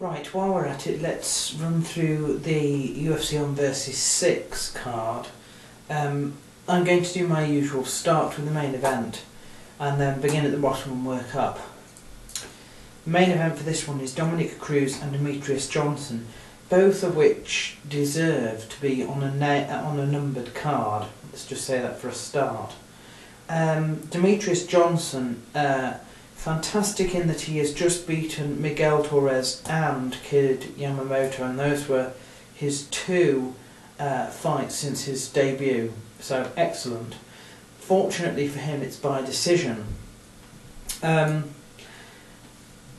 Right, while we're at it, let's run through the UFC on versus 6 card. I'm going to do my usual start with the main event and then begin at the bottom and work up. The main event for this one is Dominick Cruz and Demetrious Johnson, both of which deserve to be on a numbered card. Let's just say that for a start. Demetrious Johnson, fantastic in that he has just beaten Miguel Torres and Kid Yamamoto, and those were his two fights since his debut, so excellent. Fortunately for him, it's by decision.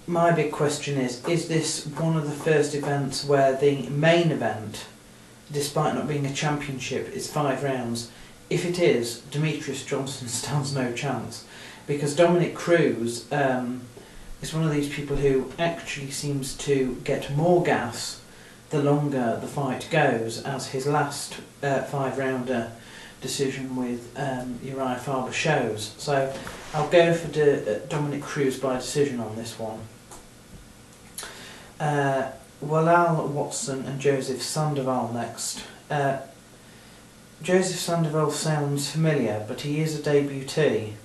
My big question is this one of the first events where the main event, despite not being a championship, is 5 rounds? If it is, Demetrious Johnson stands no chance, because Dominick Cruz is one of these people who actually seems to get more gas the longer the fight goes, as his last 5-rounder decision with Uriah Faber shows. So I'll go for Dominick Cruz by decision on this one. Walal Watson and Joseph Sandoval next. Joseph Sandoval sounds familiar, but he is a debutee.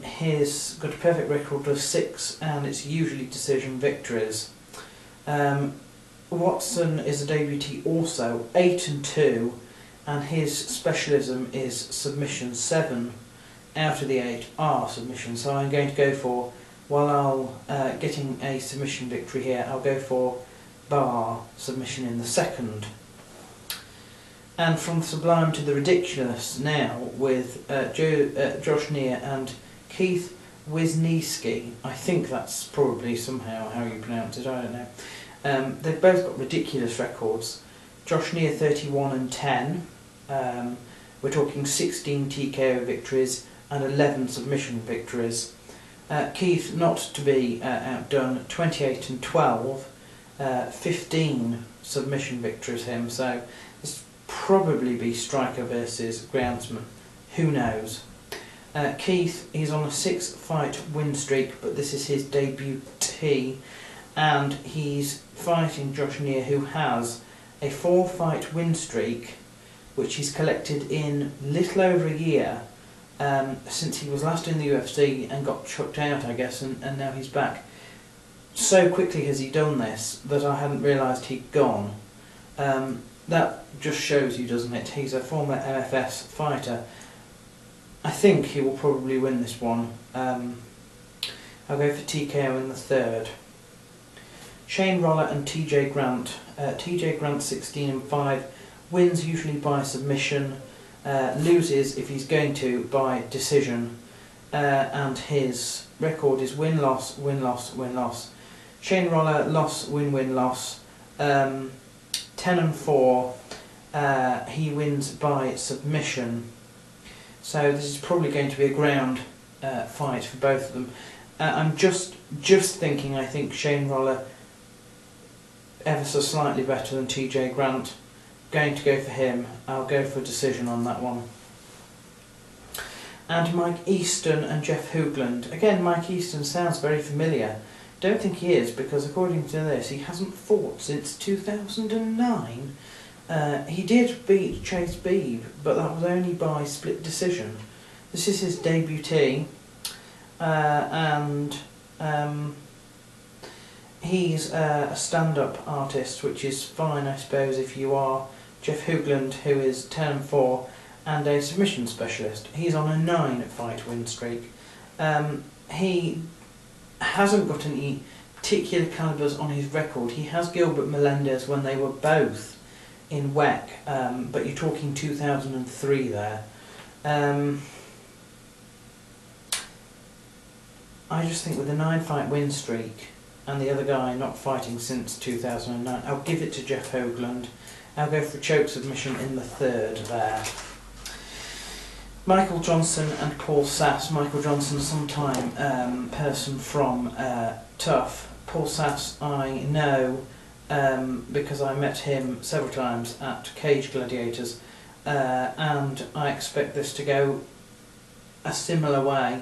He's got a perfect record of 6, and it's usually decision victories. Watson is a debutee also, 8-2, and his specialism is submission. 7 out of the 8 are submissions, so I'm going to go for, while getting a submission victory here, I'll go for bar submission in the second. And from the sublime to the ridiculous now with Josh Neer and Keith Wisniewski. I think that's probably somehow how you pronounce it, I don't know. They've both got ridiculous records. Josh Neer 31-10. We're talking 16 TKO victories and 11 submission victories. Keith, not to be outdone, 28-12. 15 submission victories him, so this probably be striker versus groundsman, who knows. Keith, he's on a 6-fight win streak, but this is his debutee, and he's fighting Josh Neer, who has a 4-fight win streak, which he's collected in little over a year, since he was last in the UFC and got chucked out, I guess, and now he's back. So quickly has he done this that I hadn't realised he'd gone. That just shows you, doesn't it? He's a former MFS fighter. I think he will probably win this one. I'll go for TKO in the third. Shane Roller and TJ Grant. TJ Grant 16-5, wins usually by submission, loses if he's going to by decision, and his record is win-loss, win-loss, win-loss. Shane Roller, loss, win-win, loss. 10-4, he wins by submission. So this is probably going to be a ground fight for both of them. I'm just thinking, I think Shane Roller ever so slightly better than TJ Grant. Going to go for him. I'll go for a decision on that one. And Mike Easton and Jeff Hoogland. Again, Mike Easton sounds very familiar. Don't think he is, because according to this, he hasn't fought since 2009. He did beat Chase Beebe, but that was only by split decision. This is his debutee, and he's a stand-up artist, which is fine, I suppose, if you are Jeff Hoogland, who is 10-4, and a submission specialist. He's on a 9-fight win streak. He hasn't got any particular calibers on his record. He has Gilbert Melendez when they were both in WEC, but you're talking 2003 there. I just think with a 9-fight win streak and the other guy not fighting since 2009, I'll give it to Jeff Hoogland. I'll go for a choke submission in the third there. Michael Johnson and Paul Sass. Michael Johnson, sometime person from Tough. Paul Sass I know because I met him several times at Cage Gladiators, and I expect this to go a similar way.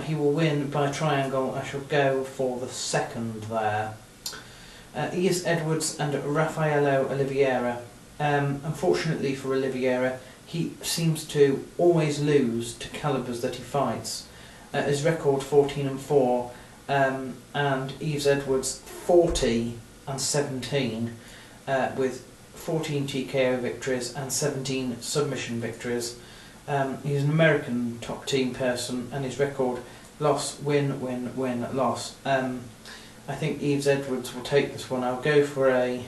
He will win by triangle. I shall go for the second there. Ias Edwards and Raffaello Oliveira. Unfortunately for Oliveira, he seems to always lose to calibers that he fights. His record 14-4, and Ias Edwards 40-17, with 14 TKO victories and 17 submission victories. He's an American top team person, and his record loss, win, win, win, loss. I think Ias Edwards will take this one. I'll go for a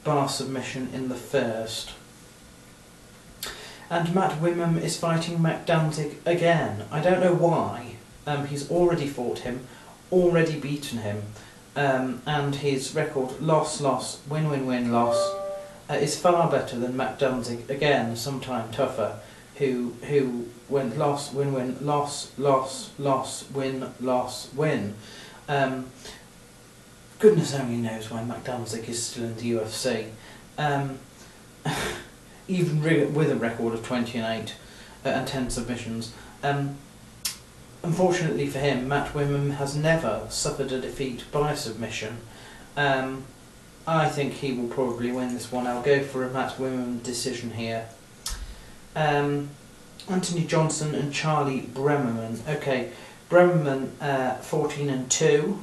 bar submission in the first. And Matt Wiman is fighting Mac Danzig again. I don't know why. He's already fought him, already beaten him, and his record loss, loss, win, win, win, loss is far better than Mac Danzig, again, sometime tougher, who went loss, win, win, loss, loss, loss, win, loss, win. Goodness only knows why Mac Danzig is still in the UFC. Even with a record of 20-8 and 10 submissions. Unfortunately for him, Matt Wiman has never suffered a defeat by submission. I think he will probably win this one. I'll go for a Matt Wiman decision here. Anthony Johnson and Charlie Bremerman. Okay, Bremerman 14-2.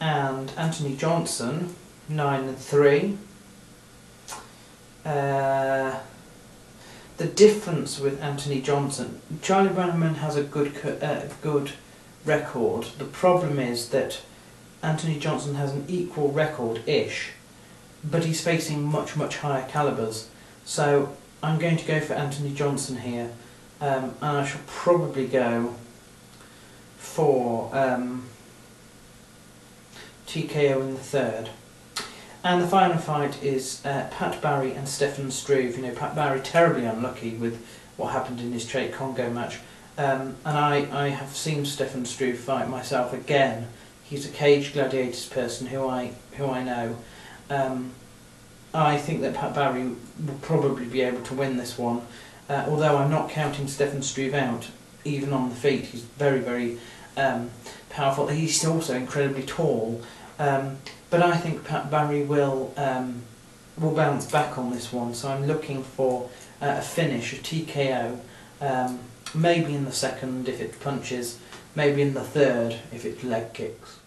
And Anthony Johnson 9-3. The difference with Anthony Johnson, Charlie Bremerman has a good record. The problem is that Anthony Johnson has an equal record-ish, but he's facing much, much higher calibers. So I'm going to go for Anthony Johnson here, and I shall probably go for TKO in the third. And the final fight is Pat Barry and Stefan Struve. You know, Pat Barry terribly unlucky with what happened in his Trade Congo match. And I have seen Stefan Struve fight myself again. He's a Cage Gladiators person who I know. I think that Pat Barry will probably be able to win this one, although I'm not counting Stefan Struve out, even on the feet. He's very, very powerful. He's also incredibly tall. But I think Pat Barry will bounce back on this one, so I'm looking for a finish, a TKO, maybe in the second if it punches, maybe in the third if it leg kicks.